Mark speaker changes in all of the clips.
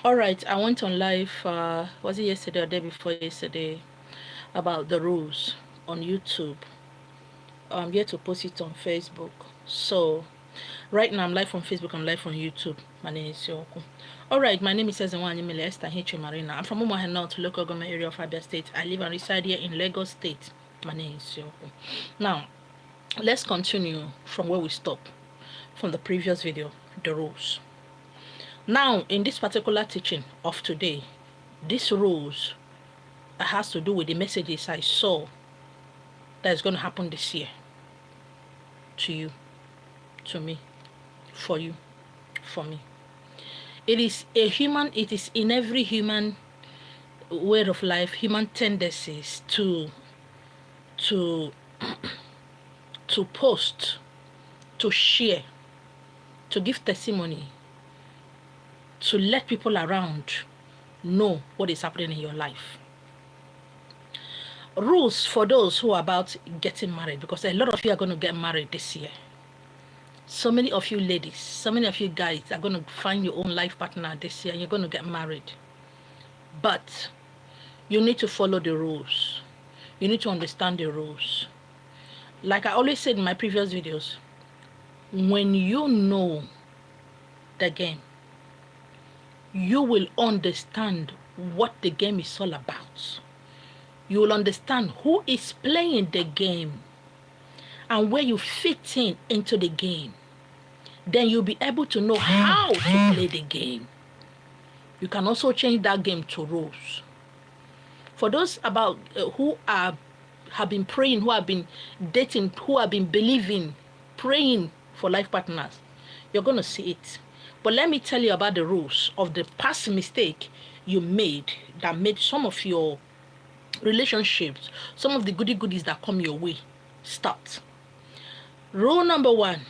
Speaker 1: All right, I went on live, was it yesterday or day before yesterday, about the rules on YouTube. I'm here to post it on Facebook. So, right now I'm live on Facebook, I'm live on YouTube. My name is Yoko. All right, my name is Ezenwani Mele Esther H. Marina. I'm from Umuahe North, local government area of Abia State. I live and reside here in Lagos State. My name is Yoko. Now, let's continue from where we stopped from the previous video, the rules. Now, in this particular teaching of today, these rules has to do with the messages I saw that is going to happen this year to you, to me, for you, for me. It is in every human way of life, human tendencies to to post, to share, to give testimony, to let people around know what is happening in your life. Rules for those who are about getting married, because a lot of you are going to get married this year. So many of you ladies, so many of you guys are going to find your own life partner this year and you're going to get married. But you need to follow the rules. You need to understand the rules. Like I always said in my previous videos, when you know the game, you will understand what the game is all about. You will understand who is playing the game and where you fit in into the game. Then you'll be able to know how to play the game. You can also change that game to rules. For those about who have been praying, who have been dating, who have been believing, praying for life partners, you're going to see it. But let me tell you about the rules of the past mistake you made that made some of your relationships, some of the goodies that come your way, start. Rule number 1,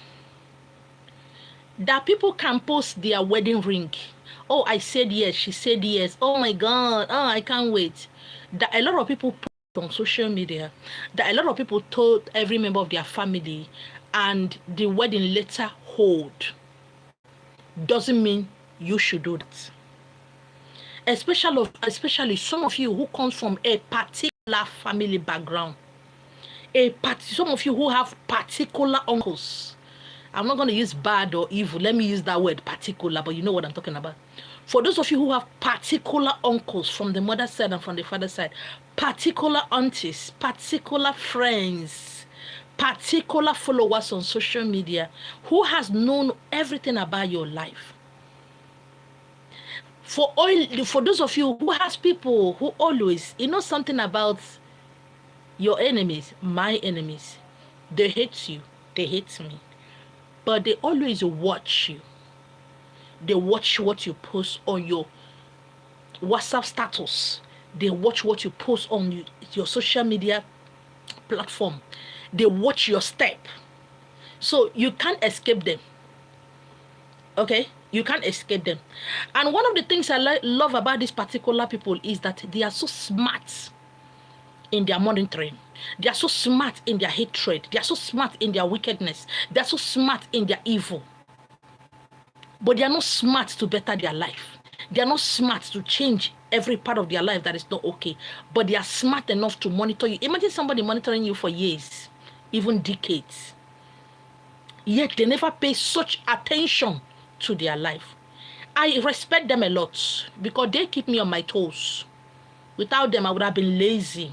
Speaker 1: that people can post their wedding ring. Oh, I said yes, she said yes. Oh my God, oh, I can't wait. That a lot of people post on social media, that a lot of people told every member of their family, and the wedding letter hold. Doesn't mean you should do that. Especially some of you who comes from a particular family background. Some of you who have particular uncles. I'm not going to use bad or evil. Let me use that word, particular, but you know what I'm talking about. For those of you who have particular uncles from the mother's side and from the father's side, particular aunties, particular friends, particular followers on social media, who has known everything about your life. For those of you who has people who always, something about your enemies, my enemies, they hate you, they hate me, but they always watch you. They watch what you post on your WhatsApp status. They watch what you post on your social media platform. They watch your step. So you can't escape them. Okay? You can't escape them. And one of the things I love about these particular people is that they are so smart in their monitoring. They are so smart in their hatred. They are so smart in their wickedness. They are so smart in their evil. But they are not smart to better their life. They are not smart to change every part of their life that is not okay. But they are smart enough to monitor you. Imagine somebody monitoring you for years, even decades. Yet they never pay such attention to their life. I respect them a lot because they keep me on my toes. Without them, I would have been lazy.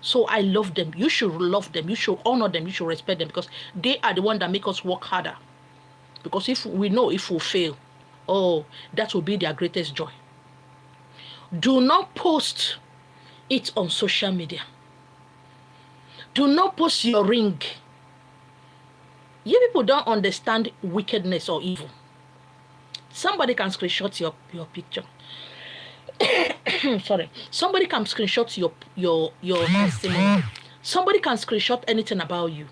Speaker 1: So I love them. You should love them. You should honor them. You should respect them because they are the ones that make us work harder. Because if we fail, oh, that will be their greatest joy. Do not post it on social media. Do not post your ring. You people don't understand wickedness or evil. Somebody can screenshot your picture. Sorry. Somebody can screenshot your testimony. Somebody can screenshot anything about you.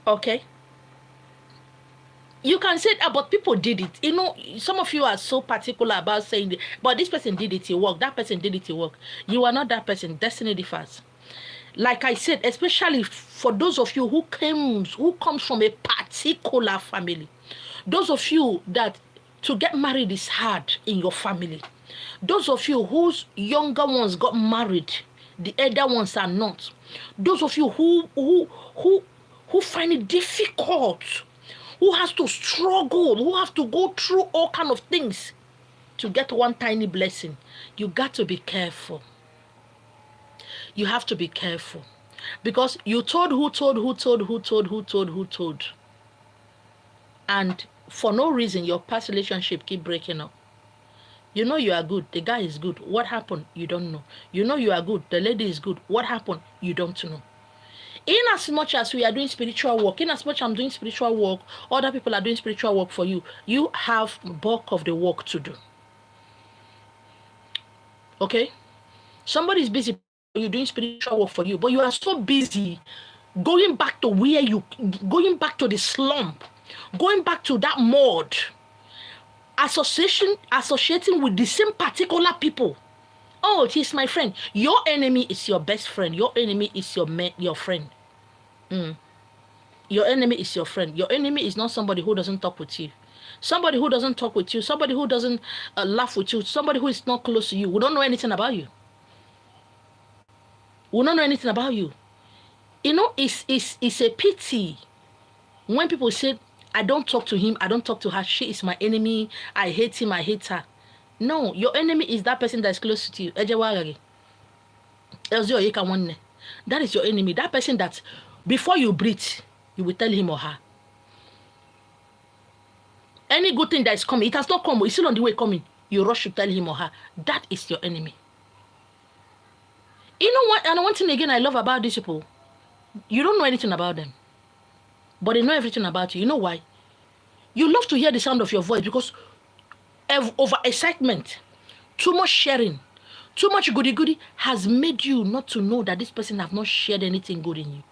Speaker 1: Okay? You can say, but people did it. Some of you are so particular about saying, but this person did it, it worked. That person did it, it worked. You are not that person. Destiny differs. Like I said, especially for those of you who comes from a particular family. Those of you that To get married is hard in your family. Those of you whose younger ones got married, the elder ones are not. Those of you who find it difficult, who has to struggle, who have to go through all kind of things to get one tiny blessing, you got to be careful. You have to be careful. Because you told who told who told who told who told who told. And for no reason, your past relationship keep breaking up. You know you are good. The guy is good. What happened? You don't know. You know you are good. The lady is good. What happened? You don't know. In as much as we are doing spiritual work, in as much I'm doing spiritual work, other people are doing spiritual work for you. You have bulk of the work to do. Okay? Somebody is busy. You're doing spiritual work for you, but you are so busy going back to the slump, going back to that mud, associating with the same particular people. Oh, he's my friend. Your enemy is your best friend. Your enemy is your friend. Your enemy is your friend. Your enemy is not somebody who doesn't talk with you. Somebody who doesn't talk with you, somebody who doesn't laugh with you, somebody who is not close to you, who don't know anything about you. Who don't know anything about you. You know, it's a pity when people say, I don't talk to him, I don't talk to her, she is my enemy, I hate him, I hate her. No, your enemy is that person that is close to you. That is your enemy. That person that before you breathe, you will tell him or her. Any good thing that is coming, it has not come, it's still on the way coming. You rush to tell him or her. That is your enemy. You know what? And one thing again I love about these people, you don't know anything about them, but they know everything about you. You know why? You love to hear the sound of your voice because of over excitement, too much sharing, too much goody has made you not to know that this person have not shared anything good in you,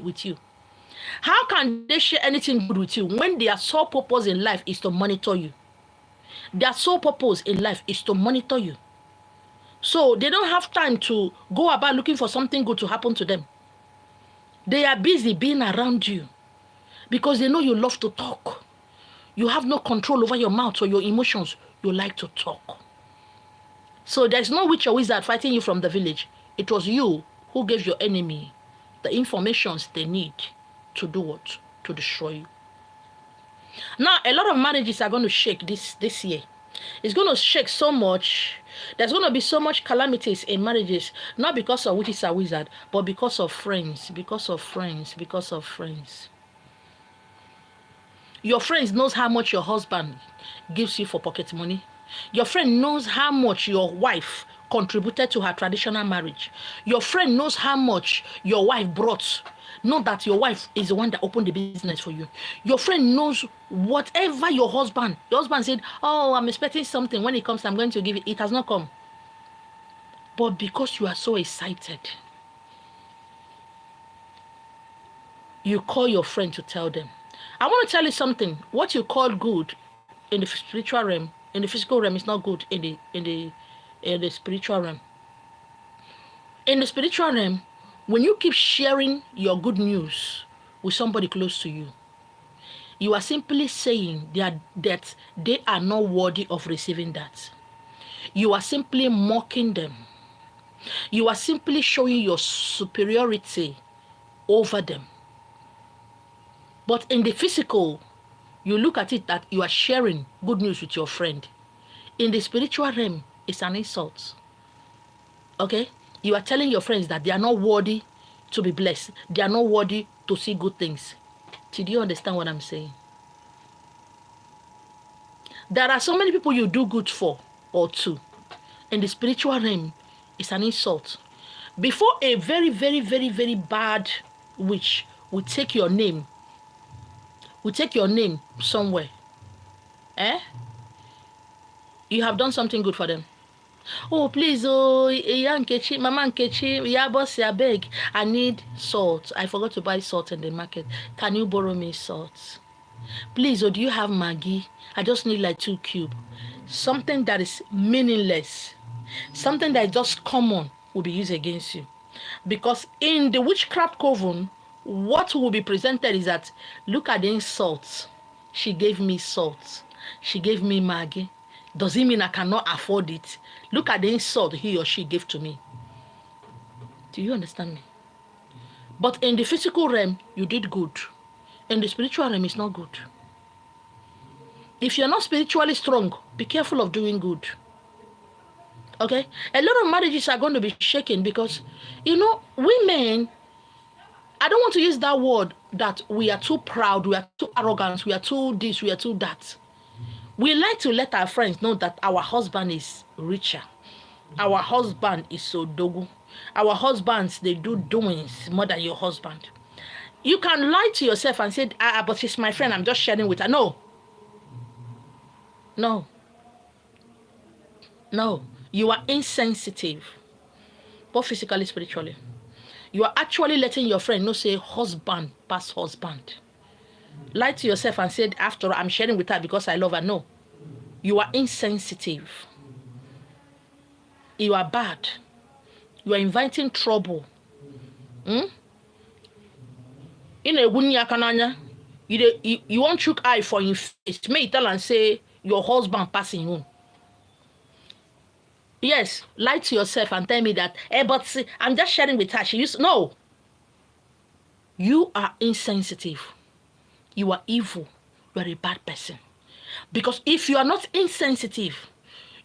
Speaker 1: with you. How can they share anything good with you when their sole purpose in life is to monitor you? Their sole purpose in life is to monitor you. So they don't have time to go about looking for something good to happen to them. They are busy being around you because they know you love to talk. You have no control over your mouth or your emotions. You like to talk. So there's no witch or wizard fighting you from the village. It was you who gave your enemy the informations they need to do what? To destroy you. Now, a lot of marriages are going to shake this year. It's going to shake so much. There's going to be so much calamities in marriages, not because of witches or wizard, but because of friends, because of friends, because of friends. Your friends knows how much your husband gives you for pocket money. Your friend knows how much your wife contributed to her traditional marriage. Your friend knows how much your wife brought. Know that your wife is the one that opened the business for you. Your friend knows whatever your husband said, oh, I'm expecting something. When it comes, I'm going to give it. It has not come. But because you are so excited, you call your friend to tell them. I want to tell you something. What you call good in the spiritual realm, in the physical realm, is not good in the spiritual realm. In the spiritual realm, when you keep sharing your good news with somebody close to you, you are simply saying that they are not worthy of receiving that. You are simply mocking them. You are simply showing your superiority over them. But in the physical, you look at it that you are sharing good news with your friend. In the spiritual realm, it's an insult. Okay? You are telling your friends that they are not worthy to be blessed. They are not worthy to see good things. Did you understand what I'm saying? There are so many people you do good for or to. In the spiritual realm, it's an insult. Before a very, very, very, very bad witch will take your name somewhere, you have done something good for them. Oh, please, Mama Nkechi, yeah, boss, I beg. I need salt. I forgot to buy salt in the market. Can you borrow me salt? Please, do you have Maggi? I just need like 2 cubes. Something that is meaningless. Something that is just common will be used against you. Because in the witchcraft coven, what will be presented is that, look at the insult. She gave me salt. she gave me Maggie. Does it mean I cannot afford it? Look at the insult he or she gave to me. Do you understand me? But in the physical realm, you did good. In the spiritual realm, it's not good. If you're not spiritually strong, be careful of doing good. Okay? A lot of marriages are going to be shaken because, women, I don't want to use that word that we are too proud, we are too arrogant, we are too this, we are too that. We like to let our friends know that our husband is richer. Our husband is so dogu. Our husbands, they do doings more than your husband. You can lie to yourself and say, but she's my friend, I'm just sharing with her. No. You are insensitive, both physically, spiritually. You are actually letting your friend know, say, husband pass husband. Lie to yourself and say, after all, I'm sharing with her because I love her. No. You are insensitive. You are bad. You are inviting trouble. In a wunya kananya, you won't chook eye for your face. May tell and say your husband passing you. Yes, lie to yourself and tell me that, but see, I'm just sharing with her. No. You are insensitive. You are evil. You are a bad person. Because if you are not insensitive,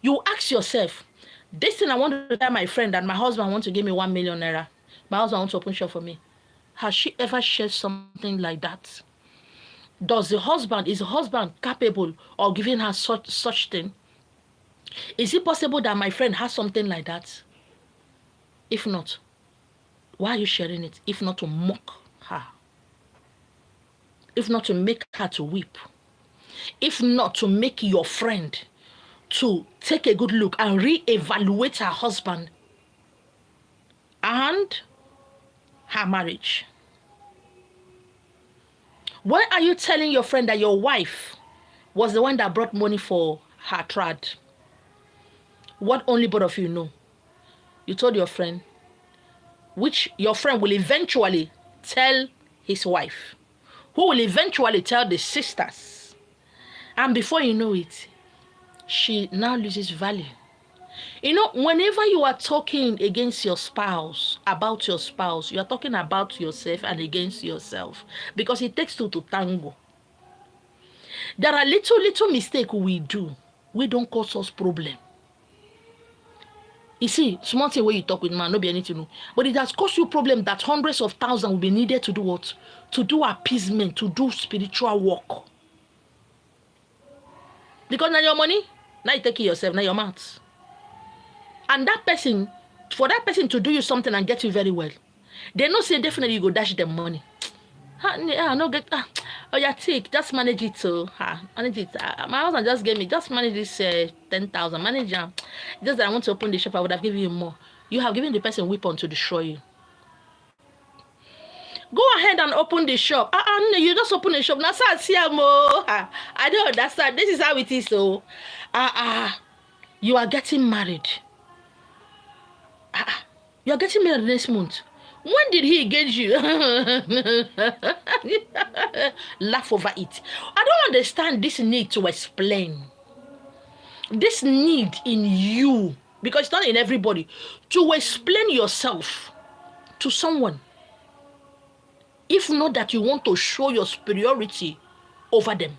Speaker 1: you ask yourself, this thing I want to tell my friend that my husband wants to give me 1 million naira. My husband wants to open shop for me. Has she ever shared something like that? Is the husband capable of giving her such thing? Is it possible that my friend has something like that? If not, why are you sharing it? If not to mock her. If not to make her to weep. If not to make your friend to take a good look and re-evaluate her husband and her marriage. Why are you telling your friend that your wife was the one that brought money for her trad? What only both of you know? You told your friend, which your friend will eventually tell his wife, who will eventually tell the sisters. And before you know it, she now loses value. Whenever you are talking against your spouse, about your spouse, you are talking about yourself and against yourself. Because it takes two to tango. There are little mistakes we do. We don't cause us problem. You see, small thing where you talk with man, no be anything new. But it has caused you problem that hundreds of thousands will be needed to do what? To do appeasement, to do spiritual work. Because now your money, now you take it yourself, now your mouth. And that person, for that person to do you something and get you very well, they not say definitely you go dash them money. Take, just manage it. Manage it. My husband just gave me, just manage this 10,000. Manage it. Just that I want to open the shop, I would have given you more. You have given the person weapon to destroy you. Go ahead and open the shop. No, you just open the shop. Now, I don't understand. This is how it is. So, you are getting married. You are getting married next month. When did he engage you? Laugh over it. I don't understand this need to explain. This need in you, because it's not in everybody, to explain yourself to someone. If not that you want to show your superiority over them.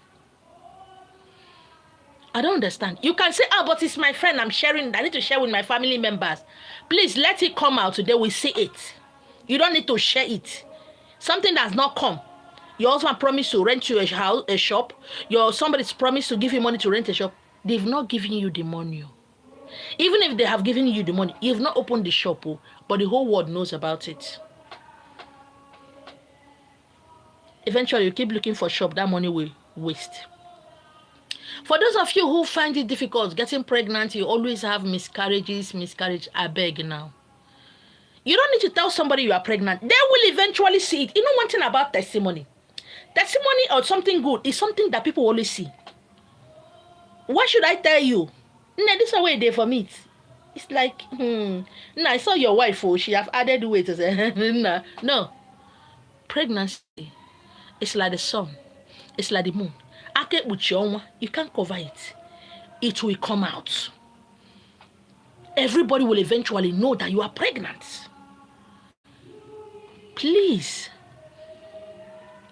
Speaker 1: I don't understand. You can say, but it's my friend, I'm sharing. I need to share with my family members. Please let it come out today. We see it. You don't need to share it. Something that's not come. Your husband promised to rent you a shop. Somebody's promised to give you money to rent a shop. They've not given you the money. Even if they have given you the money, you've not opened the shop, but the whole world knows about it. Eventually, you keep looking for a shop, that money will waste. For those of you who find it difficult getting pregnant, you always have miscarriage, I beg now. You don't need to tell somebody you are pregnant. They will eventually see it. You know one thing about testimony? Testimony or something good is something that people always see. Why should I tell you? Nah, this is a way there for me. It's like, I saw your wife, she have added weight. No. Pregnancy, it's like the sun. It's like the moon. You can't cover it. It will come out. Everybody will eventually know that you are pregnant. Please,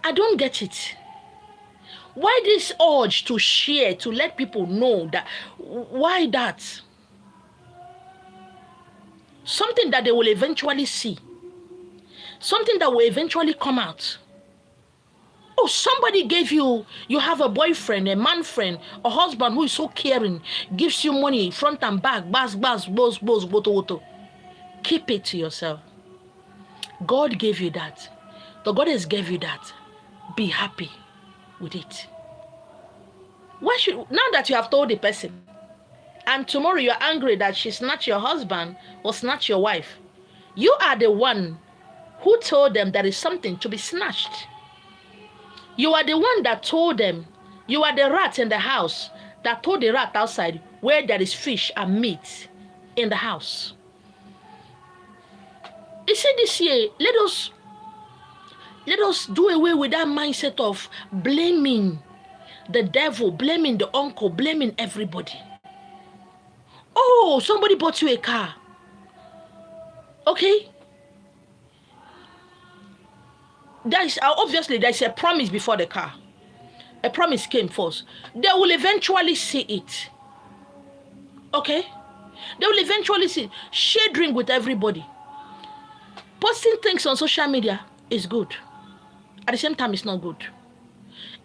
Speaker 1: I don't get it. Why this urge to share, to let people know that? Why that? Something that they will eventually see. Something that will eventually come out. Oh, somebody gave you have a boyfriend, a man friend, a husband who is so caring, gives you money front and back, boto. Keep it to yourself. God gave you that. The goddess gave you that. Be happy with it. Now that you have told the person, and tomorrow you're angry that she's not your husband or snatched your wife, you are the one who told them there is something to be snatched. You are the one that told them. You are the rat in the house that told the rat outside where there is fish and meat in the house. You see, this year, let us do away with that mindset of blaming the devil, blaming the uncle, blaming everybody. Oh, somebody bought you a car. Okay? Obviously, there's a promise before the car. A promise came first. They will eventually see it. Okay? They will eventually see it. Share drink with everybody. Posting things on social media is good. At the same time, it's not good.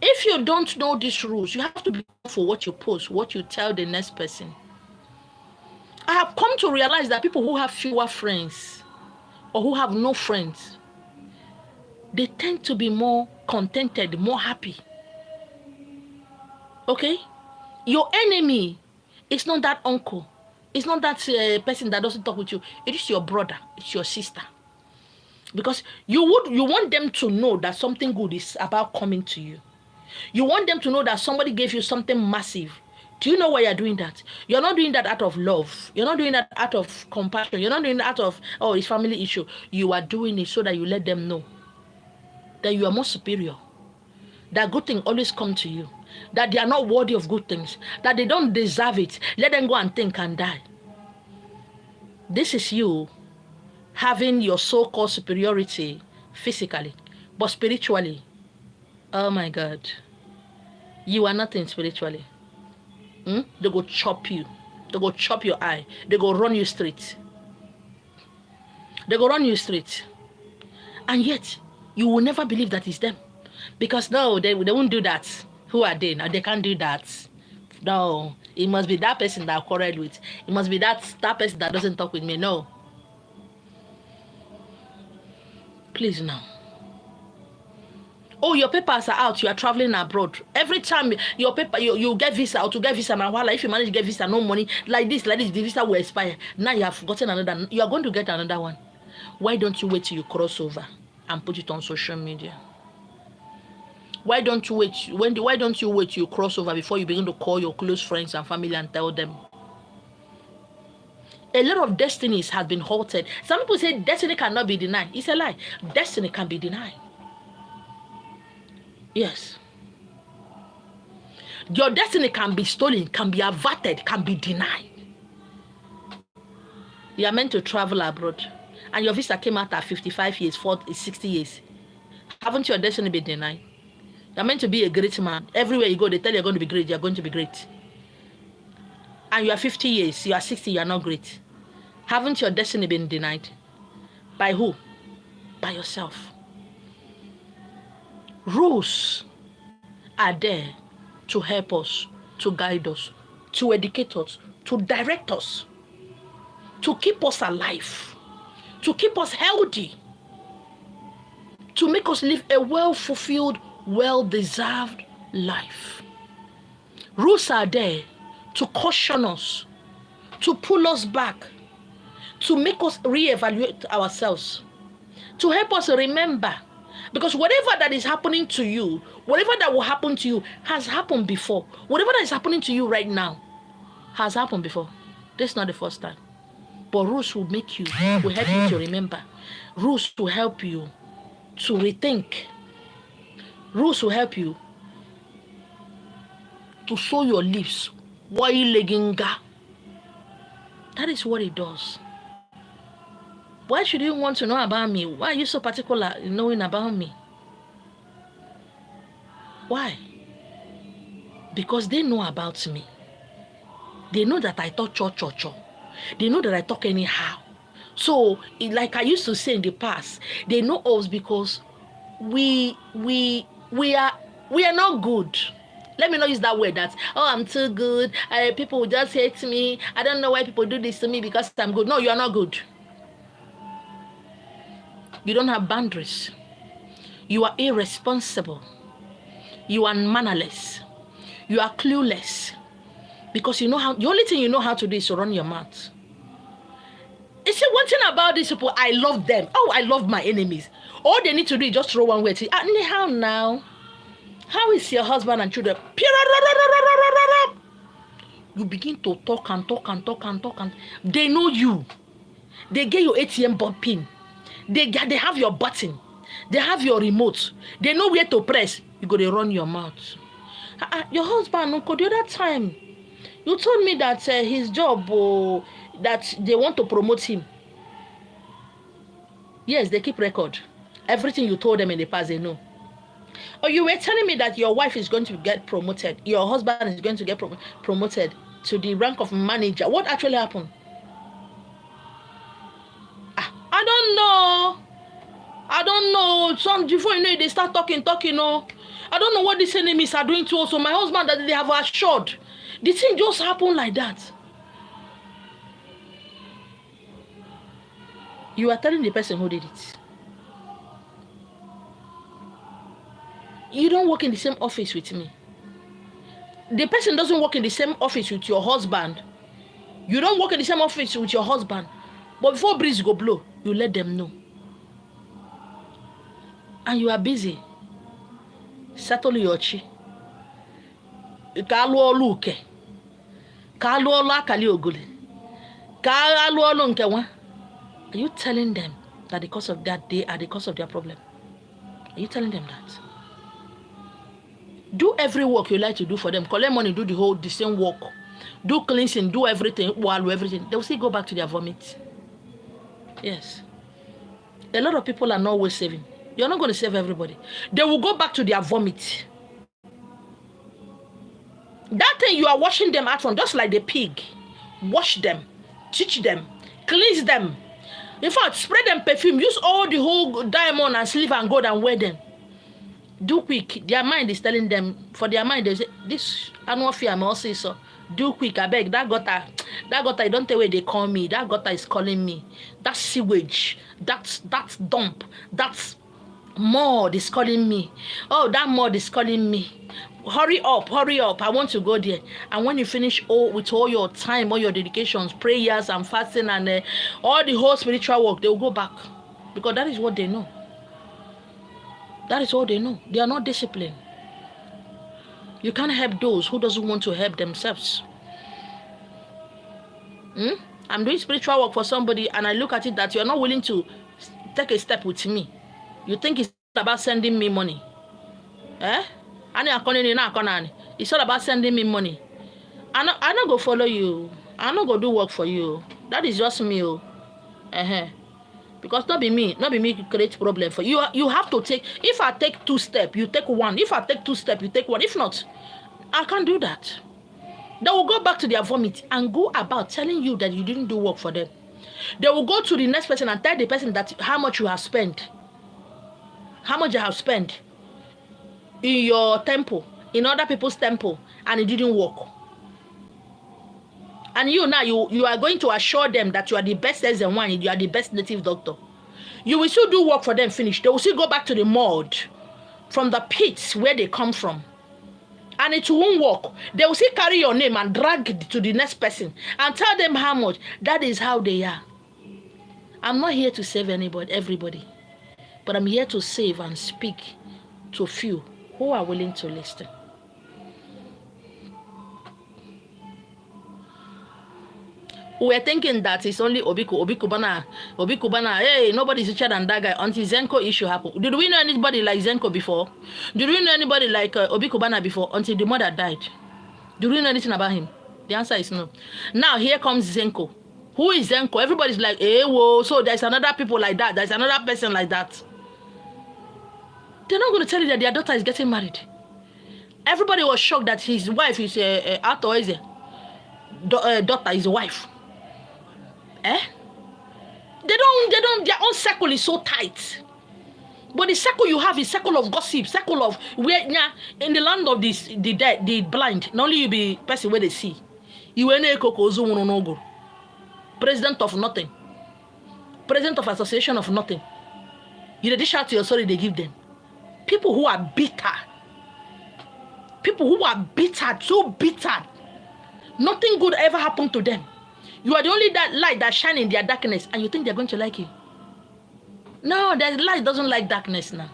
Speaker 1: If you don't know these rules, you have to be careful what you post, what you tell the next person. I have come to realize that people who have fewer friends or who have no friends, they tend to be more contented, more happy. Okay? Your enemy is not that uncle. It's not that person that doesn't talk with you. It is your brother. It's your sister. Because you want them to know that something good is about coming to you. You want them to know that somebody gave you something massive. Do you know why you're doing that? You're not doing that out of love. You're not doing that out of compassion. You're not doing that out of, it's family issue. You are doing it so that you let them know that you are more superior. That good thing always come to you. That they are not worthy of good things. That they don't deserve it. Let them go and think and die. This is you having your so-called superiority physically. But spiritually, oh my God, you are nothing spiritually. They go chop you. They go chop your eye. They go run you straight. They go run you straight. And yet, you will never believe that it's them. Because no, they won't do that. Who are they? Now they can't do that. No, it must be that person that I quarreled with. It must be that person that doesn't talk with me. No. Please now. Oh, your papers are out. You are traveling abroad. Every time your paper, you get visa or to get visa. Now, if you manage to get visa, no money. Like this, the visa will expire. Now you have gotten another. You are going to get another one. Why don't you wait till you cross over and put it on social media? Why don't you wait? Why don't you wait till you cross over before you begin to call your close friends and family and tell them? A lot of destinies have been halted. Some people say destiny cannot be denied. It's a lie. Destiny can be denied. Yes. Your destiny can be stolen, can be averted, can be denied. You are meant to travel abroad, and your visa came out at 55 years, 40, 60 years. Haven't your destiny been denied? You are meant to be a great man. Everywhere you go, they tell you you're going to be great. You're going to be great. And you are 50 years, you are 60, you are not great. Haven't your destiny been denied? By who? By yourself. Rules are there to help us, to guide us, to educate us, to direct us, to keep us alive, to keep us healthy, to make us live a well-fulfilled, well-deserved life. Rules are there to caution us, to pull us back, to make us reevaluate ourselves, to help us remember. Because whatever that is happening to you, whatever that will happen to you has happened before. Whatever that is happening to you right now has happened before. This is not the first time. But rules will help you to remember. Rules will help you to rethink. Rules will help you to sew your lips. Why legginga? That is what it does. Why should you want to know about me? Why are you so particular in knowing about me? Why? Because they know about me. They know that I talk cho. They know that I talk anyhow. So, like I used to say in the past, they know us because we are not good. Let me not use that word that, oh, I'm too good. People will just hate me. I don't know why people do this to me because I'm good. No, you are not good. You don't have boundaries. You are irresponsible. You are mannerless. You are clueless. Because you know how, the only thing you know how to do is to run your mouth. You see, one thing about these people, I love them. Oh, I love my enemies. All they need to do is just throw one word. How now? How is your husband and children? You begin to talk and they know you. They get your ATM pin. They have your button. They have your remote. They know where to press. You go to run your mouth. Your husband, Uncle, the other time, you told me that his job, that they want to promote him. Yes, they keep record. Everything you told them in the past, they know. Or you were telling me that your wife is going to get promoted. Your husband is going to get promoted to the rank of manager. What actually happened? I don't know. Some before you know it, they start talking. No. I don't know what these enemies are doing to us. So my husband, that they have assured. The thing just happened like that. You are telling the person who did it. You don't work in the same office with me. The person doesn't work in the same office with your husband. You don't work in the same office with your husband. But before breeze go blow, you let them know. And you are busy. Settle your chi. Are you telling them that the cause of that they are the cause of their problem? Are you telling them that? Do every work you like to do for them. Collect money, do the same work. Do cleansing, do everything, everything. They will still go back to their vomit. Yes. A lot of people are not always saving. You're not going to save everybody. They will go back to their vomit. That thing you are washing them out from, just like the pig. Wash them, teach them, cleanse them. In fact, spray them perfume. Use all the whole diamond and silver and gold and wear them. Do quick. Their mind is telling them, for their mind, they say, this annual fee I'm also so. Do quick, I beg. That gutter, I don't tell where they call me. That gutter is calling me. That sewage, that's dump, that's mud is calling me. Oh, that mud is calling me. Hurry up, I want to go there. And when you finish with all your time, all your dedications, prayers and fasting and all the whole spiritual work, they will go back. Because that is what they know. That is all they know. They are not disciplined. You can't help those who doesn't want to help themselves. I'm doing spiritual work for somebody and I look at it that you're not willing to take a step with me. You think it's about sending me money. It's all about sending me money. I'm not go follow you. I'm not go do work for you. That is just me. Because not be me create problem for you. You have to take, if I take 2 steps, you take 1. If I take 2 steps, you take 1. If not, I can't do that. They will go back to their vomit and go about telling you that you didn't do work for them. They will go to the next person and tell the person that how much you have spent. How much you have spent in your temple, in other people's temple, and it didn't work. And you now, you are going to assure them that you are the best SN1, you are the best native doctor. You will still do work for them, finish. They will still go back to the mud from the pits where they come from. And it won't work. They will still carry your name and drag it to the next person and tell them how much. That is how they are. I'm not here to save everybody. But I'm here to save and speak to few who are willing to listen. We're thinking that it's only Obi Cubana. Hey, nobody's richer than that guy until Zenko issue happened. Did we know anybody like Zenko before? Did we know anybody like Obi Cubana before until the mother died? Do you know anything about him? The answer is no. Now here comes Zenko. Who is Zenko? Everybody's like, whoa, so there's another people like that. There's another person like that. They're not going to tell you that their daughter is getting married. Everybody was shocked that his wife is daughter is a wife. Their own circle is so tight. But the circle you have is circle of gossip, circle of where in the land of the dead, the blind. Not only you be person where they see. You president of nothing. President of association of nothing. You dish out your sorry they give them. People who are bitter. People who are bitter, so bitter. Nothing good ever happened to them. You are the only that light that shines in their darkness, and you think they're going to like you. No, the light doesn't like darkness now.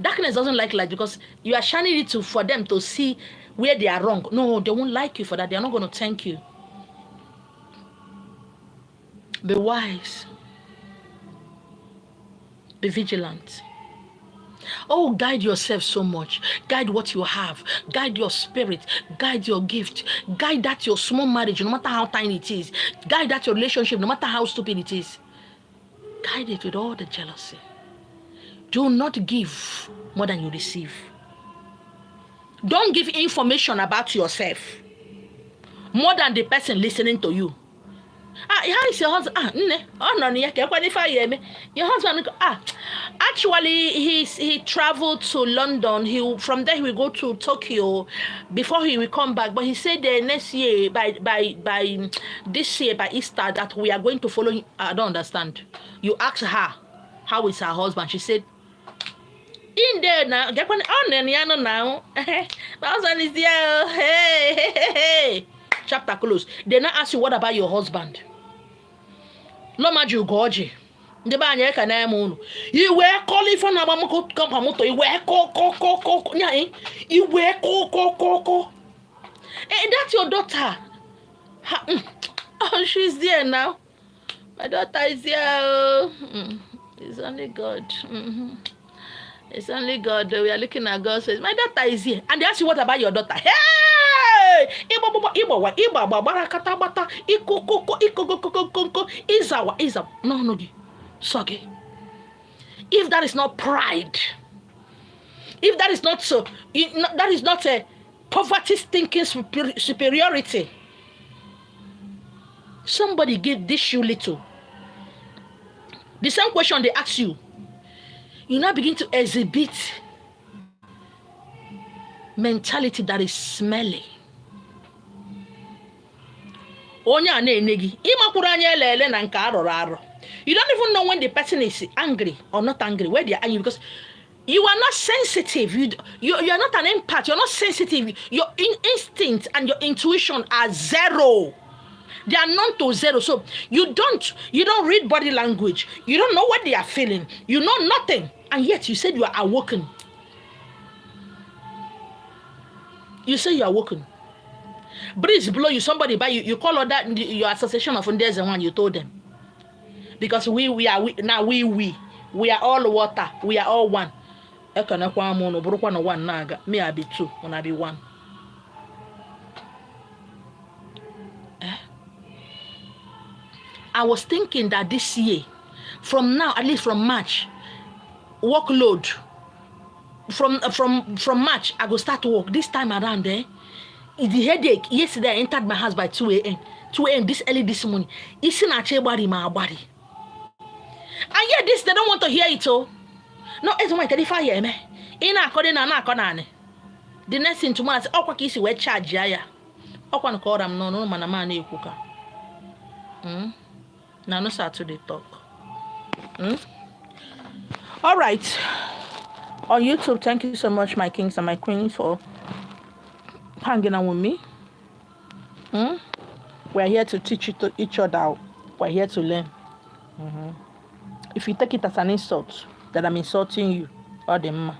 Speaker 1: Darkness doesn't like light because you are shining it for them to see where they are wrong. No, they won't like you for that. They are not going to thank you. Be wise. Be vigilant. Oh, guide yourself so much. Guide what you have. Guide your spirit. Guide your gift. Guide that your small marriage, no matter how tiny it is. Guide that your relationship, no matter how stupid it is. Guide it with all the jealousy. Do not give more than you receive. Don't give information about yourself more than the person listening to you. How is your husband? Your husband. Actually, he traveled to London. From there he will go to Tokyo before he will come back. But he said next year, by this year, by Easter, that we are going to follow him. I don't understand. You ask her, how is her husband? She said, in there now. Get on now. My husband is there. Hey. Chapter close. They now ask you, what about your husband? No matter you goji. The banya ka na emu. You wear calling for na mamuko kampamoto. You wear ko. You wear ko. That's your daughter. Oh, she's there now. My daughter is there. It's only God. It's only God. We are looking at God. Says, my daughter is here. And they ask you, what about your daughter? Hey! No. Sorry. If that is not pride, if that is not so, that is not a poverty thinking superiority. Somebody give this you little. The same question they ask you, you now begin to exhibit mentality that is smelly. You don't even know when the person is angry or not angry, where they are angry, because you are not sensitive. You are not an empath. You're not sensitive. Your instinct and your intuition are zero. They are none to zero. So you don't read body language. You don't know what they are feeling. You know nothing. And yet you said you are awoken. You say you are awoken. Breeze blow you, somebody by you call all that your association of Funders and one you told them. Because we are all water, we are all one. Me I be two, when I be one. I was thinking that this year, from now, at least from March, workload. From March, I go start to work. This time around there, the headache. Yesterday I entered my house by 2 a.m. 2 a.m. this early this morning. It's in a body, my body. And yet this, they don't want to hear it all. No, it's my 35 years, man. In a coding and a conane. The next thing tomorrow, oh, what is we charge ya? Oh, one call them no man you cooker. Now no Saturday talk. All right. On YouTube, thank you so much, my kings and my queens, for hanging out with me. We're here to teach each other. We're here to learn. If you take it as an insult, that I'm insulting you, or the ma,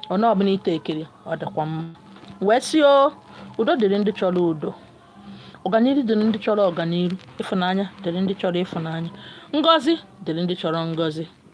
Speaker 1: or no, I'm going to take it, or the kwam. Where's your Udo didn't the cholo Udo? Organiri didn't the cholo organiri, if an anya, didn't the cholo if an anya. Ngozi didn't the cholo Ngozi.